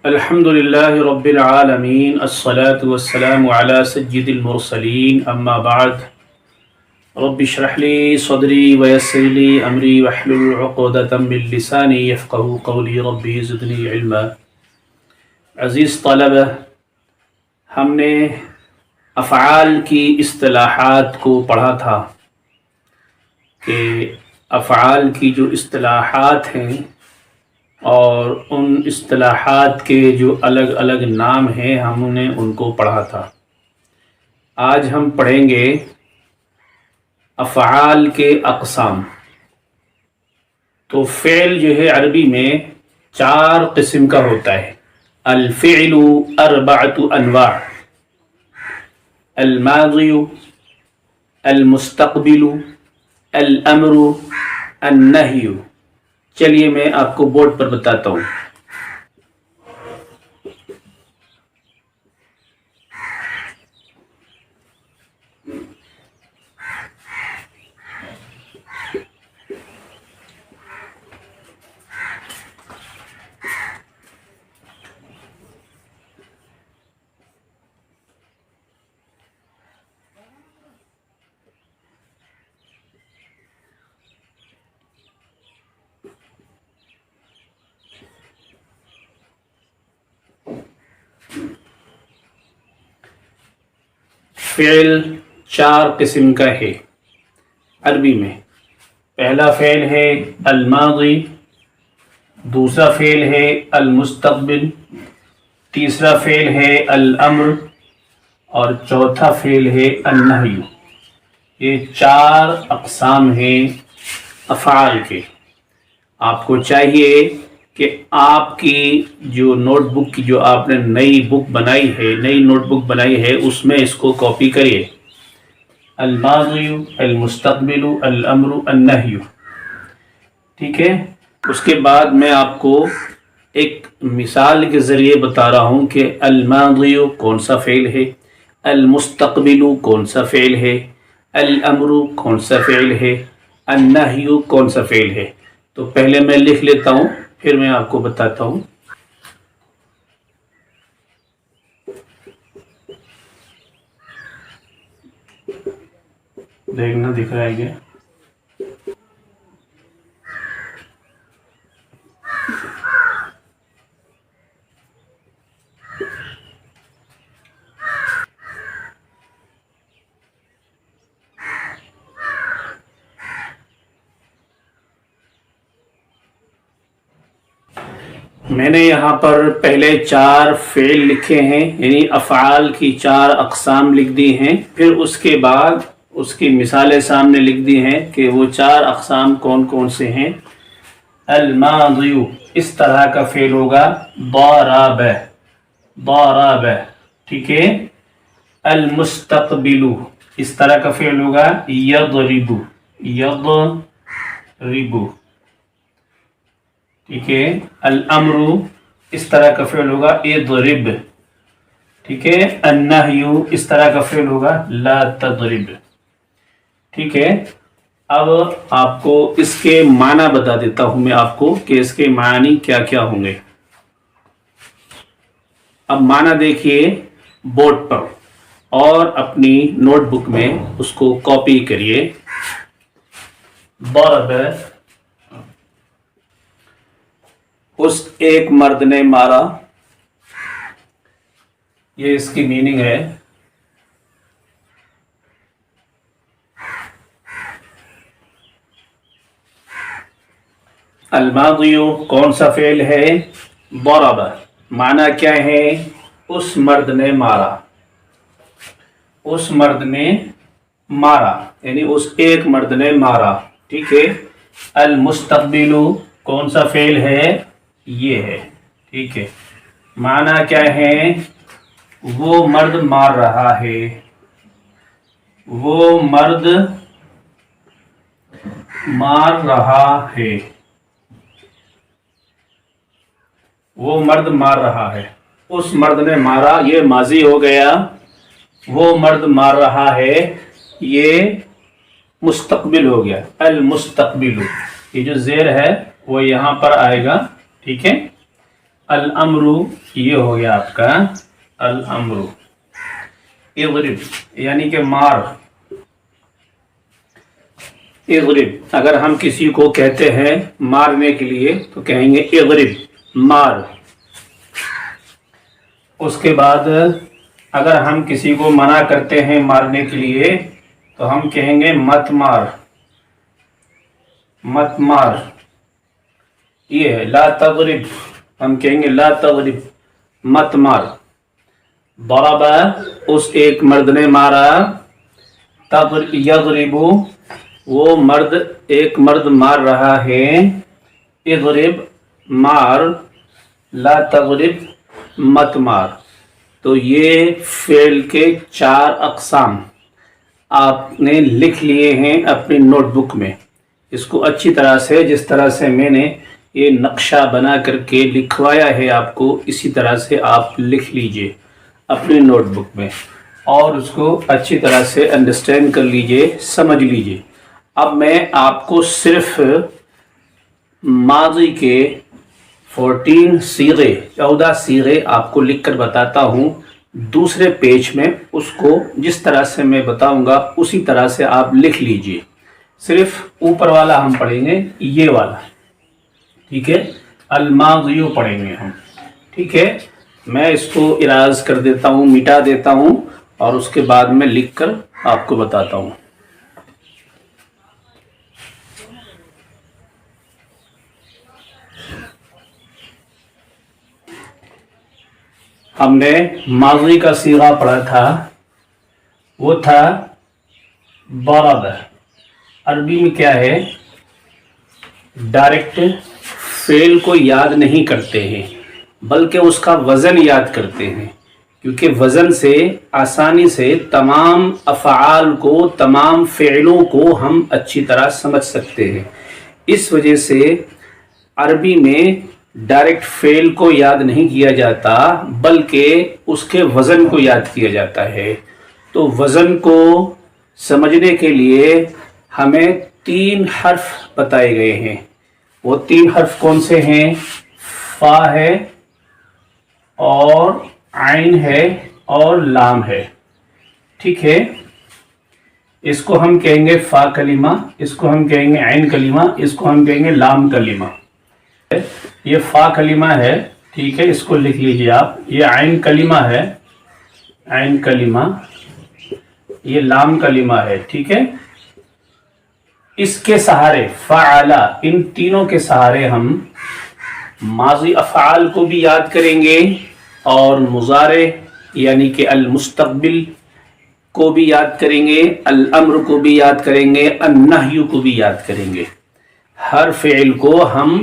الحمد لله رب العالمين الصلاة والسلام على سيد المرسلين أما بعد رب اشرح لي صدري ويسر لي أمري واحلل عقدة من لساني يفقهوا قولي ربي زدني علما. عزیز طلبہ، ہم نے افعال کی اصطلاحات کو پڑھا تھا کہ افعال کی جو اصطلاحات ہیں اور ان اصطلاحات کے جو الگ الگ نام ہیں ہم نے ان کو پڑھا تھا. آج ہم پڑھیں گے افعال کے اقسام. تو فعل جو ہے عربی میں 4 قسم کا ہوتا ہے. الفعل 4 انواع: الماضی، المستقبل، الامر، النہی. چلیے میں آپ کو بورڈ پر بتاتا ہوں. فعل 4 قسم کا ہے عربی میں. پہلا فعل ہے الماضی، دوسرا فعل ہے المستقبل، تیسرا فعل ہے الامر اور چوتھا فعل ہے النہی. یہ 4 اقسام ہیں افعال کے. آپ کو چاہیے کہ آپ کی جو نوٹ بک کی جو آپ نے نئی بک بنائی ہے، نئی نوٹ بک بنائی ہے، اس میں اس کو کاپی کریے. الماضی، المستقبل، الامر، النہی. ٹھیک ہے. اس کے بعد میں آپ کو ایک مثال کے ذریعے بتا رہا ہوں کہ الماضی کون سا فعل ہے، المستقبل کون سا فعل ہے، الامر کون سا فعل ہے، النہی کون سا فعل ہے. تو پہلے میں لکھ لیتا ہوں پھر میں آپ کو بتاتا ہوں. دیکھنا دکھ رہا ہے کیا؟ میں نے یہاں پر پہلے 4 فعل لکھے ہیں، یعنی افعال کی 4 اقسام لکھ دی ہیں. پھر اس کے بعد اس کی مثالیں سامنے لکھ دی ہیں کہ وہ 4 اقسام کون کون سے ہیں. الماضی اس طرح کا فعل ہوگا ضرب، ضرب. ٹھیک ہے. المستقبل اس طرح کا فعل ہوگا یضرب، یضرب. ٹھیک ہے. الامر اس طرح کا فعل ہوگا اضرب. ٹھیک ہے. النہی اس طرح کا فعل ہوگا لا تضرب. ٹھیک ہے. اب آپ کو اس کے معنی بتا دیتا ہوں میں آپ کو کہ اس کے معنی کیا کیا ہوں گے. اب معنی دیکھیے بورڈ پر اور اپنی نوٹ بک میں اس کو کاپی کریے. ضرب، اس ایک مرد نے مارا. یہ اس کی میننگ ہے. الماضی کون سا فعل ہے؟ ضرب. معنی کیا ہے؟ اس مرد نے مارا، اس مرد نے مارا، یعنی اس ایک مرد نے مارا. ٹھیک ہے. المستقبل کون سا فعل ہے؟ یہ ہے. ٹھیک ہے. معنی کیا ہے؟ وہ مرد مار رہا ہے، وہ مرد مار رہا ہے، وہ مرد مار رہا ہے. اس مرد نے مارا یہ ماضی ہو گیا. وہ مرد مار رہا ہے یہ مستقبل ہو گیا. المستقبل، یہ جو زیر ہے وہ یہاں پر آئے گا. ٹھیک ہے. الامر یہ ہو گیا آپ کا الامر. اضرب یعنی کہ مار. اضرب اگر ہم کسی کو کہتے ہیں مارنے کے لیے تو کہیں گے اضرب مار. اس کے بعد اگر ہم کسی کو منع کرتے ہیں مارنے کے لیے تو ہم کہیں گے مت مار. مت مار یہ ہے. لا تضرب ہم کہیں گے لا تضرب مت مار. ضرب اس ایک مرد نے مارا. یضرب وہ مرد ایک مرد مار رہا ہے. اضرب مار. لا تضرب مت مار. تو یہ فعل کے 4 اقسام آپ نے لکھ لیے ہیں اپنی نوٹ بک میں. اس کو اچھی طرح سے جس طرح سے میں نے یہ نقشہ بنا کر کے لکھوایا ہے آپ کو اسی طرح سے آپ لکھ لیجئے اپنی نوٹ بک میں اور اس کو اچھی طرح سے انڈرسٹینڈ کر لیجئے سمجھ لیجئے. اب میں آپ کو صرف ماضی کے 14 صیغے آپ کو لکھ کر بتاتا ہوں. دوسرے پیج میں اس کو جس طرح سے میں بتاؤں گا اسی طرح سے آپ لکھ لیجئے. صرف اوپر والا ہم پڑھیں گے یہ والا. ٹھیک ہے الماضی پڑھیں گے ہم. ٹھیک ہے میں اس کو اراز کر دیتا ہوں مٹا دیتا ہوں اور اس کے بعد میں لکھ کر آپ کو بتاتا ہوں. ہم نے ماضی کا صیغہ پڑھا تھا وہ تھا ضرب. عربی میں کیا ہے ڈائریکٹ فعل کو یاد نہیں کرتے ہیں بلکہ اس کا وزن یاد کرتے ہیں کیونکہ وزن سے آسانی سے تمام افعال کو تمام فعلوں کو ہم اچھی طرح سمجھ سکتے ہیں. اس وجہ سے عربی میں ڈائریکٹ فعل کو یاد نہیں کیا جاتا بلکہ اس کے وزن کو یاد کیا جاتا ہے. تو وزن کو سمجھنے کے لیے ہمیں 3 حرف بتائے گئے ہیں. وہ 3 حرف کون سے ہیں؟ فا ہے اور عین ہے اور لام ہے. ٹھیک ہے اس کو ہم کہیں گے فا کلمہ, اس کو ہم کہیں گے عین کلمہ, اس کو ہم کہیں گے لام کلمہ. یہ فا کلمہ ہے. ٹھیک ہے اس کو لکھ لیجیے آپ. یہ عین کلمہ ہے عین کلمہ. یہ لام کلمہ ہے. ٹھیک ہے اس کے سہارے فعل ان تینوں کے سہارے ہم ماضی افعال کو بھی یاد کریں گے اور مضارع یعنی کہ المستقبل کو بھی یاد کریں گے, الامر کو بھی یاد کریں گے, النہی کو بھی یاد کریں گے. ہر فعل کو ہم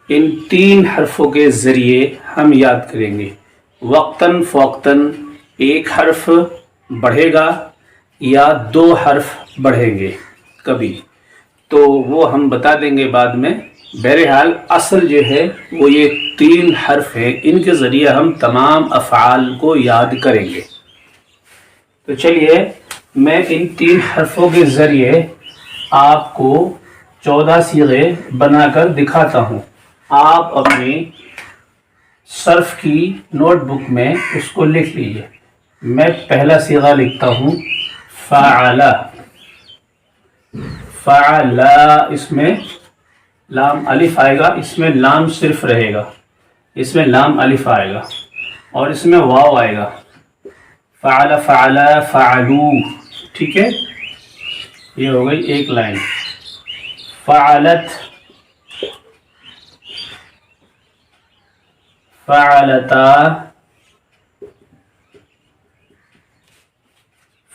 ان 3 حرفوں کے ذریعے ہم یاد کریں گے. وقتاً فوقتاً 1 حرف بڑھے گا یا 2 حرف بڑھیں گے کبھی تو وہ ہم بتا دیں گے بعد میں. بہرحال اصل جو ہے وہ یہ 3 حرف ہیں, ان کے ذریعے ہم تمام افعال کو یاد کریں گے. تو چلیے میں ان 3 حرفوں کے ذریعے آپ کو 14 صیغے بنا کر دکھاتا ہوں. آپ اپنی صرف کی نوٹ بک میں اس کو لکھ لیجئے. میں پہلا صیغہ لکھتا ہوں فعل. فعل اس میں لام الف آئے گا, اس میں لام صرف رہے گا, اس میں لام الف آئے گا اور اس میں واو آئے گا. فعل فعل فعلو. ٹھیک ہے یہ ہو گئی ایک لائن. فعلت فعلتا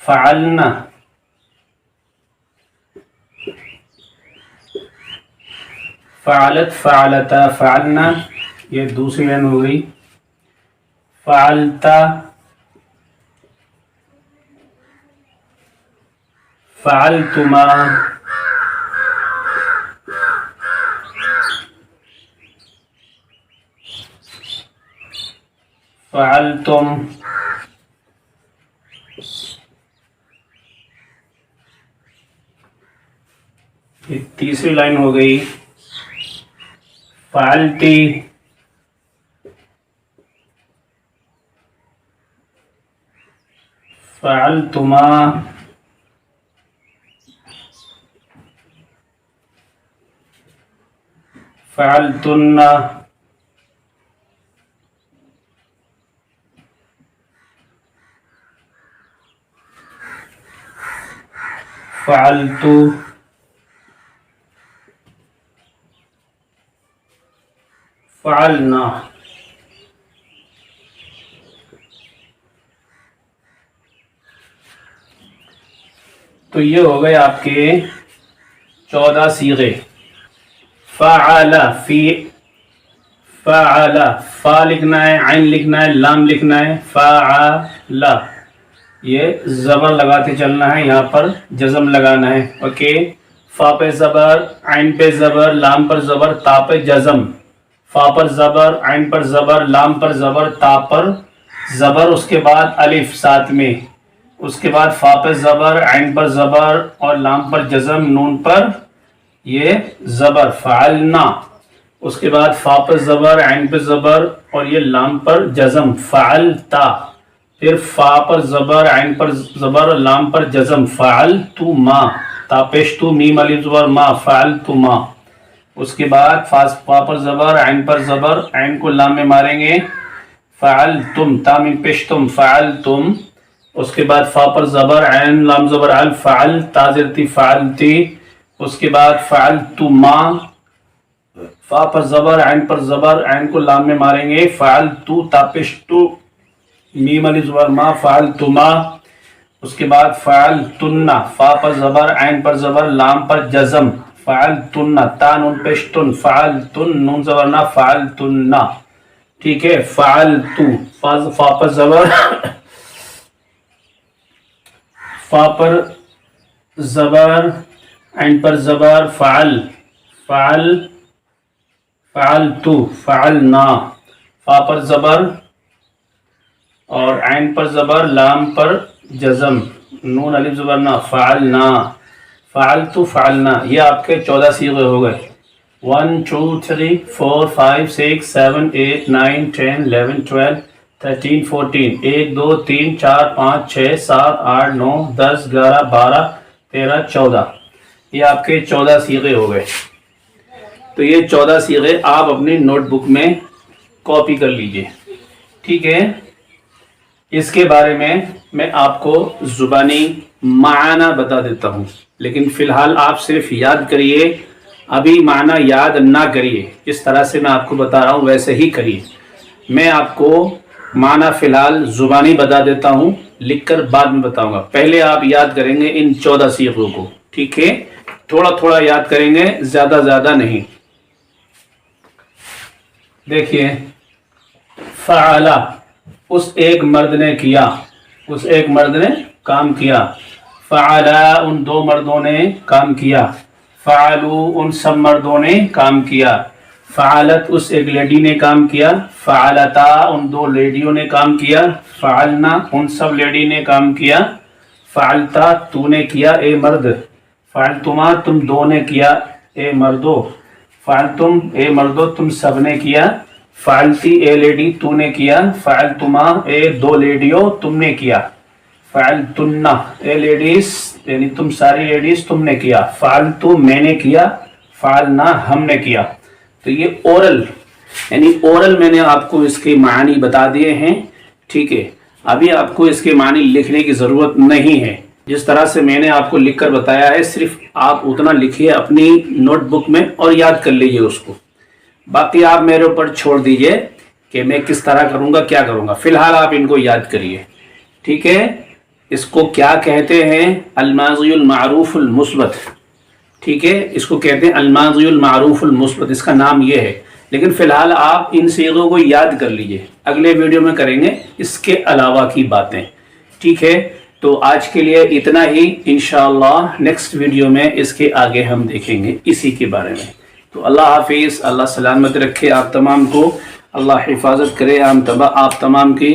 فعلنا فعلت فعلتا فعلنا. یہ دوسری لائن ہو گئی. فعلتا فعلتما فعلتم یہ تیسری لائن ہو گئی. فعلتی فعلتما فعلتن فعلت فعلنا. تو یہ ہو گئے آپ کے 14 صیغے. فعل فی فعل فا لکھنا ہے، عین لکھنا ہے، لام لکھنا ہے. فعل یہ زبر لگاتے چلنا ہے، یہاں پر جزم لگانا ہے. اوکے، فا پہ زبر، عین پہ زبر، لام پر زبر، تا پہ جزم. فا پر زبر، عین پر زبر، لام پر زبر، تا پر زبر، اس کے بعد الف ساتھ میں، اس کے بعد فا پر زبر، عین پر زبر اور لام پر جزم، نون پر یہ زبر فعلنا. اس کے بعد فا پر زبر، عین پر زبر اور یہ لام پر جزم فعلتا. پھر فا پر زبر، عین پر زبر، لام پر جزم فعلتما. تا پیش تو، میم الف زبر ما، فعلتما. اس کے بعد فا پر زبر، عین پر زبر، عین کو لام میں ماریں گے فعلتم. تا میم پیش تم، فعلتم. اس کے بعد فا پر زبر، عین لام زبر ال، فعل تا زرتی فعلتی. اس کے بعد فعلتما، فا پر زبر، عین پر زبر، عین کو لام میں ماریں گے فعلتو. تا پیش تو، میم الف زبر ما، فعلتما. اس کے بعد فعلتن، فا پر زبر، عین پر زبر، لام پر جزم فعلتن. تا نون پیش تن، فعلتن، نون زبر نا، فعلتن. ٹھیک ہے. فعلتو، فا پر زبر، فا پر زبر، عین پر زبر، فعل فعلتو. فعلنا، فا پر زبر اور عین پر زبر، لام پر جزم، نون الف زبر نا، فعلنا. فعلتو فعلنا. یہ آپ کے 14 صیغے ہو گئے. 1 2 3 4 5 6 7 8 9 10 11 12 13 14. 1 2 3 4 5 6 7 8 9 10 11 12 13 14. یہ آپ کے 14 صیغے ہو گئے. تو یہ 14 صیغے آپ اپنی نوٹ بک میں کاپی کر لیجئے. ٹھیک ہے. اس کے بارے میں آپ کو زبانی معنی بتا دیتا ہوں، لیکن فی الحال آپ صرف یاد کریے. ابھی معنی یاد نہ کریے، جس طرح سے میں آپ کو بتا رہا ہوں ویسے ہی کریے. میں آپ کو معنی فی الحال زبانی بتا دیتا ہوں، لکھ کر بعد میں بتاؤں گا. پہلے آپ یاد کریں گے ان 14 صیغوں کو. ٹھیک ہے. تھوڑا تھوڑا یاد کریں گے، زیادہ نہیں. دیکھیے، فعل، اس ایک مرد نے کیا، اس ایک مرد نے کام کیا. فعل، ان 2 مردوں نے کام کیا. فعلوا، ان سب مردوں نے کام کیا. فعلت، اس ایک لیڈی نے کام کیا. فعلتا، ان 2 لیڈیوں نے کام کیا. فعلنا، ان سب لیڈی نے کام کیا. فعلتا، تو نے کیا اے مرد. فعلتما، تم 2 نے کیا اے مردو. فعلتم، اے مردو تم سب نے کیا. فعلتی، اے لیڈی تو نے کیا. فعلتما، اے 2 لیڈیوں تم نے کیا. فعلتن، اے لیڈیز یعنی تم ساری لیڈیز تم نے کیا. فعلتو، میں نے کیا. فعلنا، ہم نے کیا. تو یہ اورل یعنی اورل میں نے آپ کو اس کے معنی بتا دیے ہیں. ٹھیک ہے. ابھی آپ کو اس کے معنی لکھنے کی ضرورت نہیں ہے. جس طرح سے میں نے آپ کو لکھ کر بتایا ہے، صرف آپ اتنا لکھیے اپنی نوٹ بک میں اور یاد کر لیجئے اس کو. باقی آپ میرے اوپر چھوڑ دیجئے کہ میں کس طرح کروں گا، کیا کروں گا. فی الحال آپ ان کو یاد کریے. ٹھیک ہے. اس کو کیا کہتے ہیں؟ الماضی المعروف المثبت. ٹھیک ہے. اس کو کہتے ہیں الماضی المعروف المثبت، اس کا نام یہ ہے. لیکن فی الحال آپ ان صیغوں کو یاد کر لیجئے. اگلے ویڈیو میں کریں گے اس کے علاوہ کی باتیں. ٹھیک ہے. تو آج کے لیے اتنا ہی. انشاءاللہ نیکسٹ ویڈیو میں اس کے آگے ہم دیکھیں گے اسی کے بارے میں. تو اللہ حافظ. اللہ سلامت رکھے آپ تمام کو. اللہ حفاظت کرے آپ تمام کی،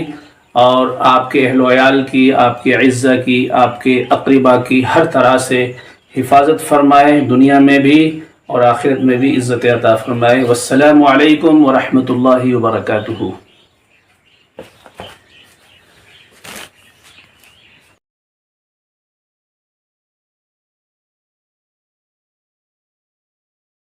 اور آپ کے اہل و عیال کی، آپ کے اعزہ کی، آپ کے اقربا کی ہر طرح سے حفاظت فرمائے، دنیا میں بھی اور آخرت میں بھی عزت عطا فرمائے. والسلام علیکم ورحمۃ اللہ وبرکاتہ.